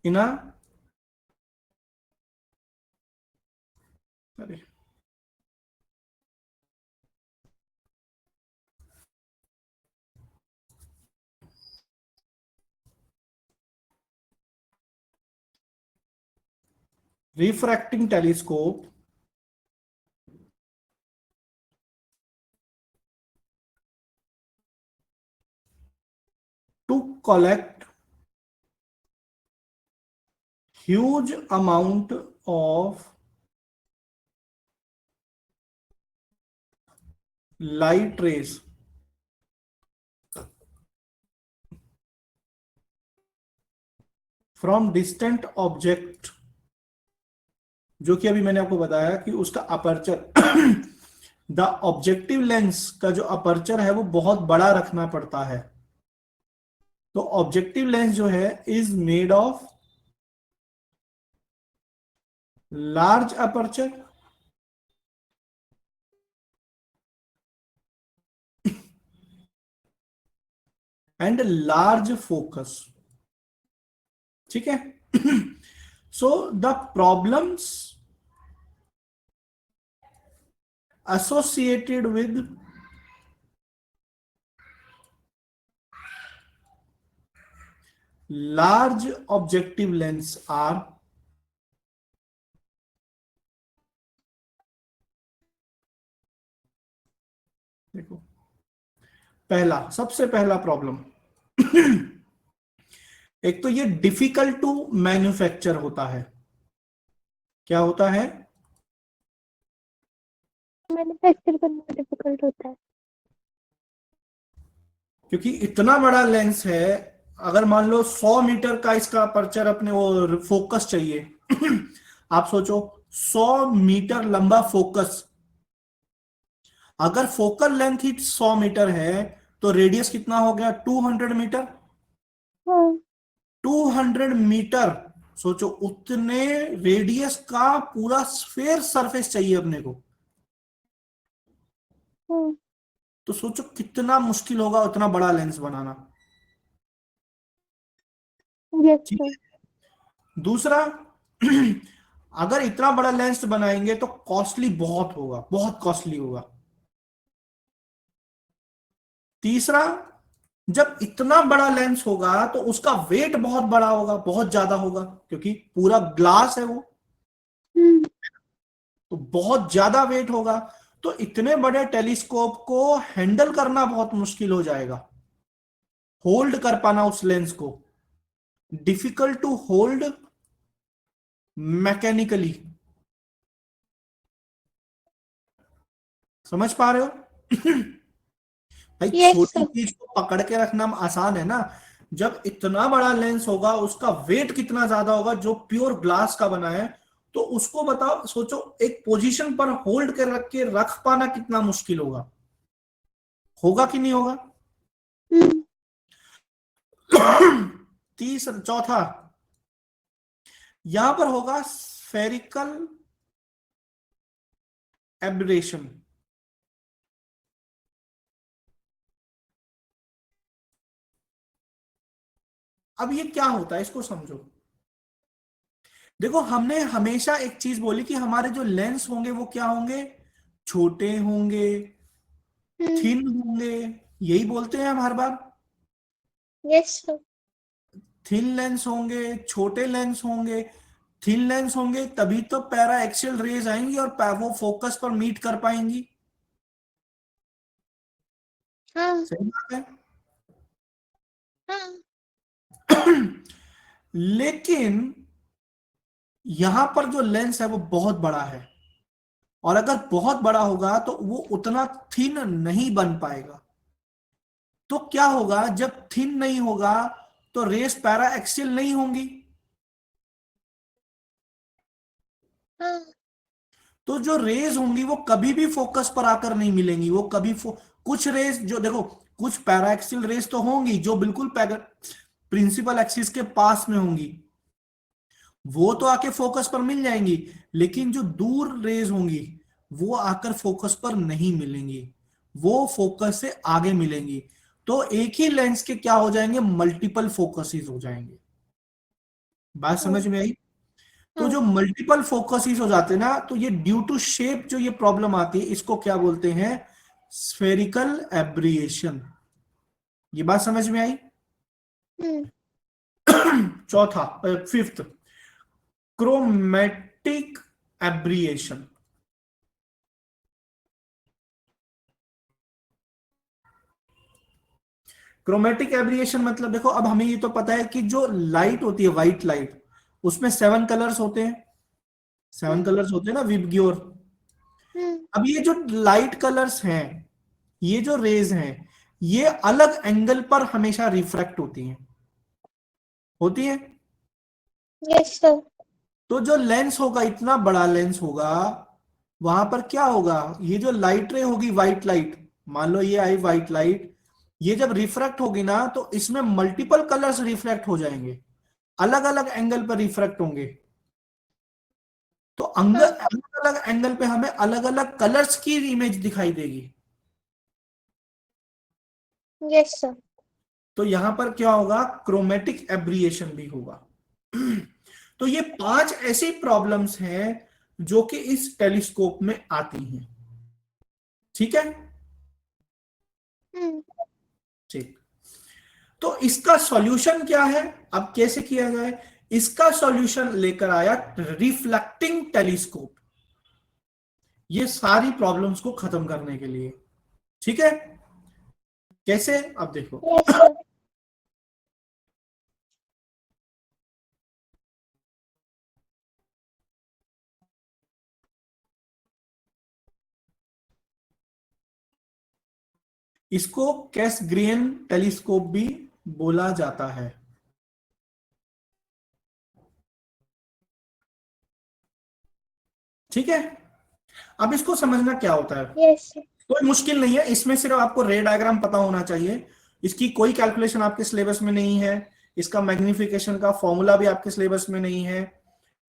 इना अरे refracting telescope to collect huge amount of light rays from distant object, जो कि अभी मैंने आपको बताया कि उसका अपर्चर द ऑब्जेक्टिव लेंस का जो अपर्चर है वो बहुत बड़ा रखना पड़ता है। तो ऑब्जेक्टिव लेंस जो है is made of large aperture and large focus, ठीक है। So the problems associated with large objective lens are, देखो पहला, सबसे पहला प्रॉब्लम एक तो ये डिफिकल्ट टू मैन्युफैक्चर होता है। क्या होता है? मैन्युफैक्चर करना डिफिकल्ट होता है क्योंकि इतना बड़ा लेंस है। अगर मान लो 100 मीटर का इसका अपर्चर अपने वो फोकस चाहिए आप सोचो 100 मीटर लंबा फोकस, अगर फोकल लेंथ ही 100 मीटर है तो रेडियस कितना हो गया? 200 मीटर। हाँ 200 मीटर, सोचो उतने रेडियस का पूरा स्फेयर सरफेस चाहिए अपने को। हाँ तो सोचो कितना मुश्किल होगा उतना बड़ा लेंस बनाना। यस ठीक सर है। दूसरा अगर इतना बड़ा लेंस बनाएंगे तो कॉस्टली बहुत होगा, बहुत कॉस्टली होगा। तीसरा, जब इतना बड़ा लेंस होगा तो उसका वेट बहुत बड़ा होगा, बहुत ज्यादा होगा, क्योंकि पूरा ग्लास है वो, तो बहुत ज्यादा वेट होगा। तो इतने बड़े टेलीस्कोप को हैंडल करना बहुत मुश्किल हो जाएगा, होल्ड कर पाना उस लेंस को, डिफिकल्ट टू होल्ड मैकेनिकली। समझ पा रहे हो? भाई यस छोटी सर चीज को पकड़ के रखना आसान है ना, जब इतना बड़ा लेंस होगा उसका वेट कितना ज्यादा होगा जो प्योर ग्लास का बना है, तो उसको बताओ, सोचो एक पोजीशन पर होल्ड कर रख के रख पाना कितना मुश्किल होगा। होगा कि नहीं होगा? तीसरा, चौथा, यहां पर होगा स्फेरिकल एब्रेशन। अब ये क्या होता है इसको समझो। देखो हमने हमेशा एक चीज बोली कि हमारे जो लेंस होंगे वो क्या होंगे? छोटे होंगे, थिन होंगे, यही बोलते हैं हम हर बार। यस सर थिन लेंस होंगे, छोटे लेंस होंगे। थिन लेंस होंगे तभी तो पैरा एक्सियल रेज आएंगी और वो फोकस पर मीट कर पाएंगी। हाँ सही बात है। हाँ लेकिन यहां पर जो लेंस है वो बहुत बड़ा है, और अगर बहुत बड़ा होगा तो वो उतना थिन नहीं बन पाएगा। तो क्या होगा, जब थिन नहीं होगा तो रेस पैरा एक्सियल नहीं होंगी। हाँ। तो जो रेज होंगी वो कभी भी फोकस पर आकर नहीं मिलेंगी, वो कभी कुछ रेज जो देखो, कुछ पैरा एक्सियल रेज तो होंगी जो बिल्कुल प्रिंसिपल एक्सिस के पास में होंगी, वो तो आके फोकस पर मिल जाएंगी, लेकिन जो दूर रेज होंगी वो आकर फोकस पर नहीं मिलेंगी, वो फोकस से आगे मिलेंगी। तो एक ही लेंस के क्या हो जाएंगे, मल्टीपल फोकसेस हो जाएंगे। बात समझ में आई? तो जो हाँ। मल्टीपल फोकसेस हो जाते हैं ना, तो ये ड्यू टू शेप जो ये प्रॉब्लम आती है, इसको क्या बोलते हैं, स्फेरिकल एब्रिएशन। ये बात समझ में आई? हम्म। चौथा, फिफ्थ, क्रोमेटिक एब्रिएशन। क्रोमेटिक एब्रिएशन मतलब देखो, अब हमें ये तो पता है कि जो लाइट होती है, व्हाइट लाइट, उसमें 7 कलर्स होते हैं, 7 हम्म। कलर्स होते हैं ना, विबग्योर। हम्म। अब ये जो लाइट कलर्स हैं, ये जो रेज हैं, ये अलग एंगल पर हमेशा रिफ्रैक्ट होती हैं। Yes sir. तो जो लेंस होगा, इतना बड़ा लेंस होगा, वहां पर क्या होगा, ये जो लाइट रे होगी, व्हाइट लाइट, मान लो ये आई व्हाइट लाइट, ये जब रिफ्रैक्ट होगी ना, तो इसमें मल्टीपल कलर्स रिफ्लेक्ट हो जाएंगे, अलग अलग एंगल पर रिफ्रैक्ट होंगे। तो हाँ। अलग अलग एंगल पे हमें अलग अलग कलर्स की इमेज दिखाई देगी। Yes sir. तो यहां पर क्या होगा, क्रोमेटिक एब्रिएशन भी होगा। तो ये 5 ऐसी प्रॉब्लम्स हैं जो कि इस टेलीस्कोप में आती हैं। ठीक है, हम्म। ठीक। तो इसका सॉल्यूशन क्या है, अब कैसे किया जाए? इसका सॉल्यूशन लेकर आया रिफ्लेक्टिंग टेलीस्कोप, ये सारी प्रॉब्लम्स को खत्म करने के लिए। ठीक है, कैसे, अब देखो। Yes sir. इसको कैसग्रेन टेलीस्कोप भी बोला जाता है। ठीक है, अब इसको समझना क्या होता है, यस सर। कोई मुश्किल नहीं है, इसमें सिर्फ आपको रे डायग्राम पता होना चाहिए। इसकी कोई कैलकुलेशन आपके सिलेबस में नहीं है, इसका मैग्निफिकेशन का फॉर्मूला भी आपके सिलेबस में नहीं है,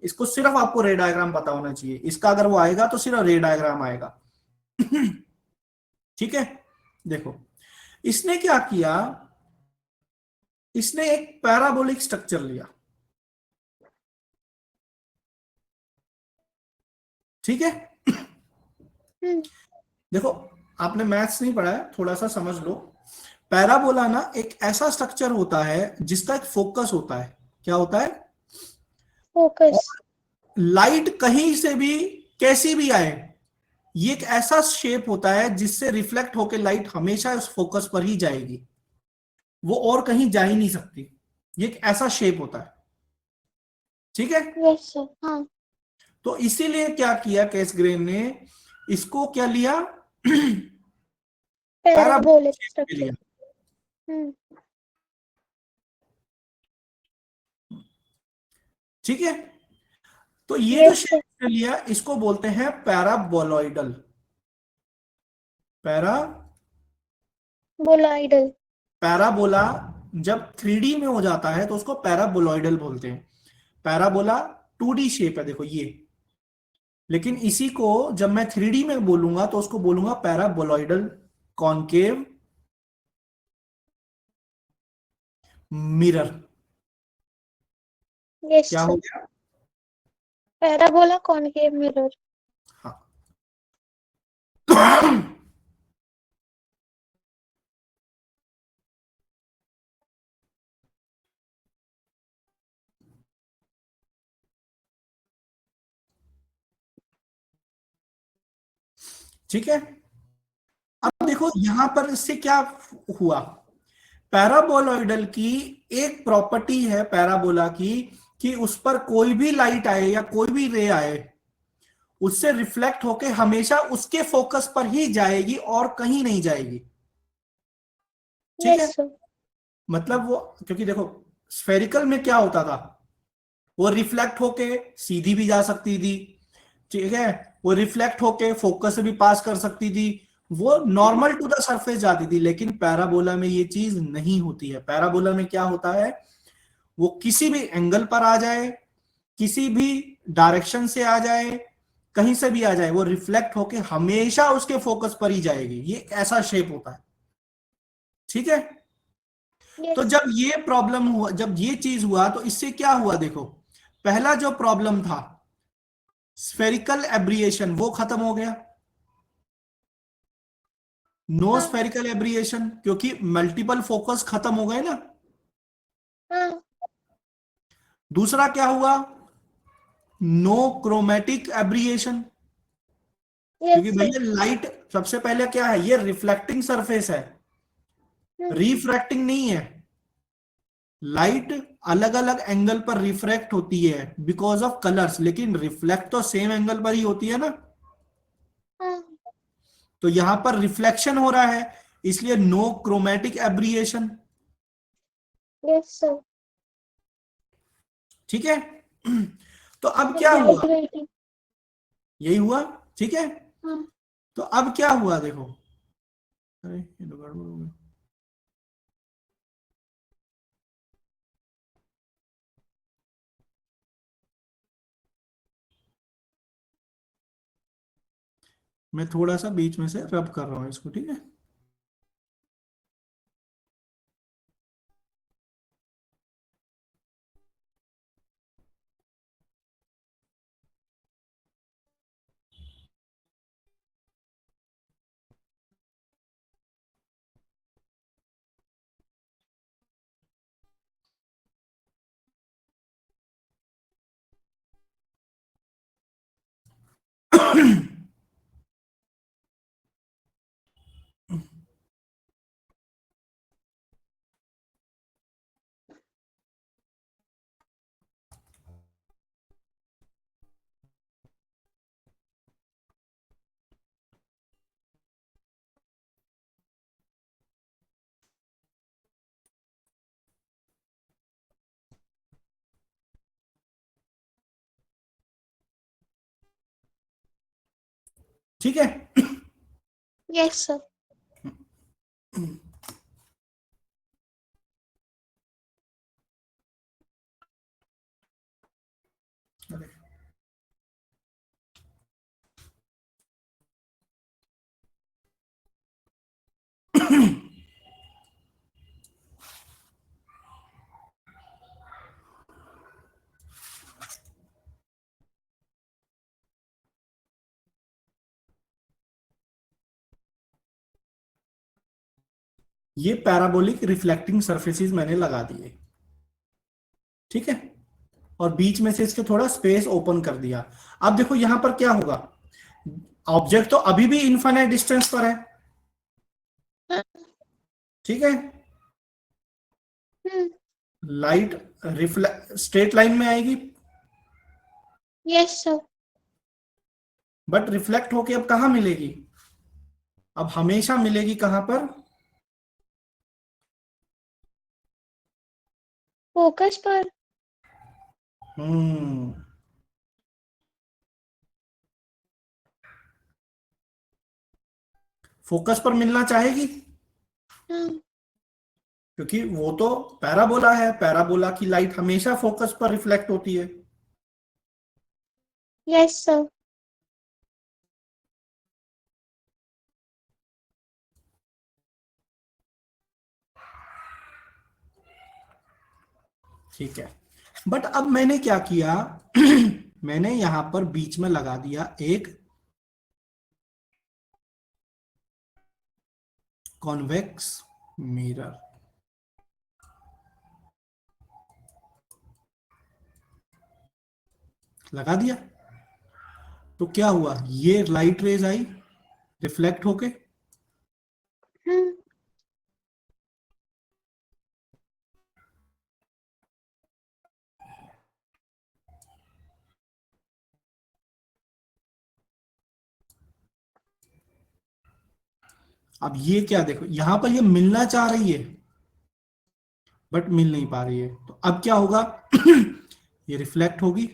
इसको सिर्फ आपको रे डायग्राम पता होना चाहिए। इसका अगर वो आएगा तो सिर्फ रे डायग्राम आएगा। ठीक है, देखो इसने क्या किया, इसने एक पैराबोलिक स्ट्रक्चर लिया। ठीक है, हम्म। देखो आपने मैथ्स नहीं पढ़ा है, थोड़ा सा समझ लो। पैराबोला ना एक ऐसा स्ट्रक्चर होता है जिसका एक फोकस होता है। क्या होता है? फोकस। और लाइट कहीं से भी, कैसी भी आए, ये एक ऐसा शेप होता है जिससे रिफ्लेक्ट होकर लाइट हमेशा उस फोकस पर ही जाएगी, वो और कहीं जा ही नहीं सकती। ये एक ऐसा शेप होता है। ठीक है, यस सर। हाँ। तो इसीलिए क्या किया कैसग्रेन ने, इसको क्या लिया, पैराबोलिक पैराबोलिक शेप स्ट्रक्चर। लिया। हम्म। ठीक है, तो ये जो यस सर। शेप लिया, इसको बोलते हैं पैराबोलॉइडल। पैरा बोलाइडल। पैराबोला जब 3D में हो जाता है तो उसको पैराबोलॉइडल बोलते हैं। पैराबोला 2D शेप है, देखो ये, लेकिन इसी को जब मैं 3D में बोलूंगा तो उसको बोलूंगा पैराबोलॉइडल कॉनकेव मिरर। यस क्या हो सर। गया? Parabola concave mirror. हाँ। ठीक है, अब देखो यहां पर इससे क्या हुआ, पैराबोलॉइडल की एक प्रॉपर्टी है पैराबोला की, कि उस पर कोई भी लाइट आए या कोई भी रे आए, उससे रिफ्लेक्ट होके हमेशा उसके फोकस पर ही जाएगी और कहीं नहीं जाएगी। ठीक है, यस सर। मतलब वो, क्योंकि देखो स्फेरिकल में क्या होता था, वो रिफ्लेक्ट होके सीधी भी जा सकती थी, ठीक है, वो रिफ्लेक्ट होके फोकस से भी पास कर सकती थी, वो नॉर्मल टू द सरफेस जाती थी। लेकिन पैराबोला में ये चीज नहीं होती है। पैराबोला में क्या होता है, वो किसी भी एंगल पर आ जाए, किसी भी डायरेक्शन से आ जाए, कहीं से भी आ जाए, वो रिफ्लेक्ट होके हमेशा उसके फोकस पर ही जाएगी। ये एक ऐसा शेप होता है, ठीक है। तो यस। जब ये प्रॉब्लम हुआ, जब ये चीज हुआ, तो इससे क्या हुआ देखो, पहला जो प्रॉब्लम था स्फेरिकल एब्रिएशन, वो खत्म हो गया, नो हाँ स्फेरिकल एब्रिएशन, क्योंकि मल्टीपल फोकस खत्म हो गए ना। हाँ। दूसरा क्या हुआ, नो क्रोमेटिक एब्रिएशन, क्योंकि यस सर। भैया लाइट सबसे पहले क्या है, ये रिफ्लेक्टिंग सरफेस है, रिफ्रैक्टिंग नहीं है। लाइट अलग अलग एंगल पर रिफ्रैक्ट होती है बिकॉज ऑफ कलर्स, लेकिन रिफ्लेक्ट तो सेम एंगल पर ही होती है ना। हाँ। तो यहां पर रिफ्लेक्शन हो रहा है, इसलिए नो क्रोमेटिक एब्रिएशन, यस सर। ठीक है। तो अब क्या हुआ, एग्जैगरेटिंग। यही हुआ, ठीक है। हाँ। तो अब क्या हुआ देखो, अरे ये तो गड़बड़ हो गई। मैं थोड़ा सा बीच में से रब कर रहा हूं इसको, ठीक है। ठीक है। Yes sir. ये पैराबोलिक रिफ्लेक्टिंग सरफेसेस मैंने लगा दिए, ठीक है, और बीच में से इसके थोड़ा स्पेस ओपन कर दिया। अब देखो यहां पर क्या होगा, ऑब्जेक्ट तो अभी भी इनफाइनाइट डिस्टेंस पर है, हाँ। ठीक है। हम्म। लाइट रिफ्लेक्ट स्ट्रेट लाइन में आएगी, यस सर। बट रिफ्लेक्ट होके अब कहां मिलेगी, अब हमेशा मिलेगी कहां पर, फोकस पर। हम्म, फोकस पर मिलना चाहेगी, हाँ। क्योंकि वो तो पैराबोला है, पैराबोला की लाइट हमेशा फोकस पर रिफ्लेक्ट होती है। Yes sir. ठीक है, बट अब मैंने क्या किया, मैंने यहां पर बीच में लगा दिया एक कॉन्वेक्स मिरर, लगा दिया। तो क्या हुआ, ये लाइट रेज आई रिफ्लेक्ट होके, हाँ। अब ये क्या देखो, यहां पर ये मिलना चाह रही है, बट मिल नहीं पा रही है। तो अब क्या होगा ये रिफ्लेक्ट होगी,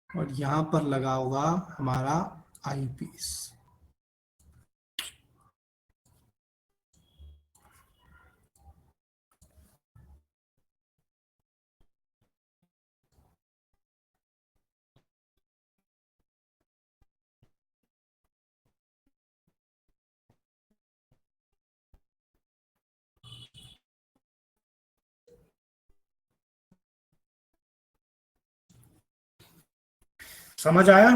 और यहां पर लगा होगा हमारा आईपीस। समझ आया?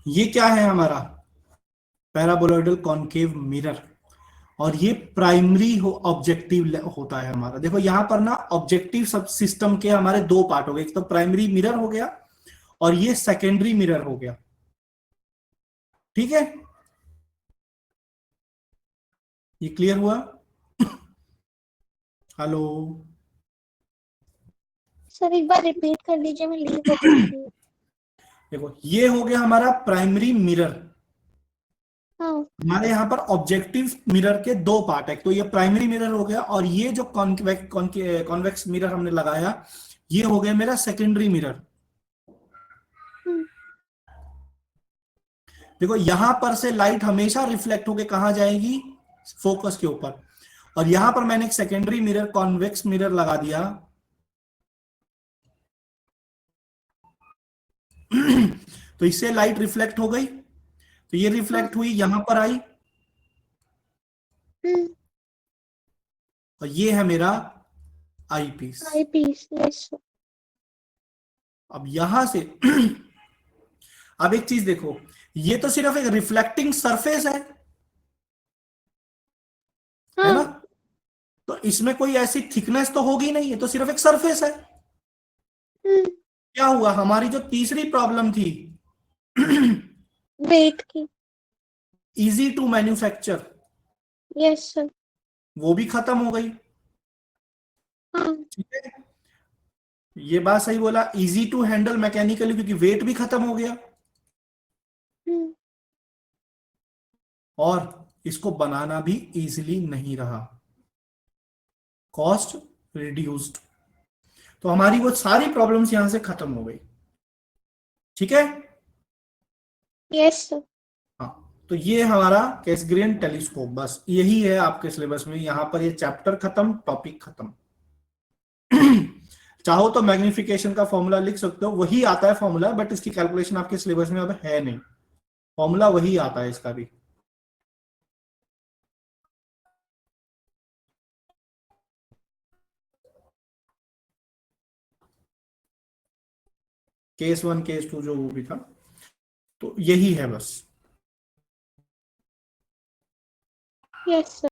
ये क्या है हमारा पैराबोलॉइडल कॉनकेव मिरर, और ये प्राइमरी ऑब्जेक्टिव होता है हमारा। देखो यहां पर ना ऑब्जेक्टिव सब सिस्टम के हमारे दो पार्ट हो गए, एक तो प्राइमरी मिरर हो गया और ये सेकेंडरी मिरर हो गया। ठीक है, ये क्लियर हुआ? हेलो? सर एक बार रिपीट कर लीजिए, मैं लीव हो गई थी। देखो ये हो गया हमारा प्राइमरी मिरर। हाँ। हमारे यहाँ पर ऑब्जेक्टिव मिरर के दो पार्ट है, तो ये प्राइमरी मिरर हो गया, और ये जो कॉन्वेक्स मिरर हमने लगाया ये हो गया मेरा सेकेंडरी मिरर। देखो यहां पर से लाइट हमेशा रिफ्लेक्ट होके कहां जाएगी, फोकस के ऊपर, और यहां पर मैंने एक सेकेंडरी मिरर कॉन्वेक्स मिरर लगा दिया तो इससे लाइट रिफ्लेक्ट हो गई, तो ये रिफ्लेक्ट हुई यहां पर आई, और ये है मेरा आईपीस। Eyepiece, yes. अब यहां से अब एक चीज देखो, ये तो सिर्फ एक रिफ्लेक्टिंग सरफेस है ना, हाँ। तो इसमें कोई ऐसी थिकनेस तो होगी नहीं, ये तो सिर्फ एक सरफेस है। क्या हुआ, हमारी जो तीसरी प्रॉब्लम थी वेट की। Easy to manufacture, yes sir. वो भी खत्म हो गई। हाँ। ठीक है, ये बात सही बोला, इजी टू हैंडल मैकेनिकली, क्योंकि वेट भी खत्म हो गया, और इसको बनाना भी इजीली नहीं रहा, कॉस्ट रिड्यूस्ड। तो हमारी वो सारी प्रॉब्लम्स यहां से खत्म हो गई। ठीक है, यस सर। हाँ, तो ये हमारा कैसग्रेन टेलीस्कोप, बस यही है आपके सिलेबस में, यहां पर ये चैप्टर खत्म, टॉपिक खत्म। चाहो तो मैग्निफिकेशन का फॉर्मूला लिख सकते हो, वही आता है फॉर्मूला, बट इसकी कैलकुलेशन आपके सिलेबस में अब है नहीं, फॉर्मूला वही आता है इसका भी। केस 1 केस 2 जो वो भी था, तो यही है बस। Yes sir.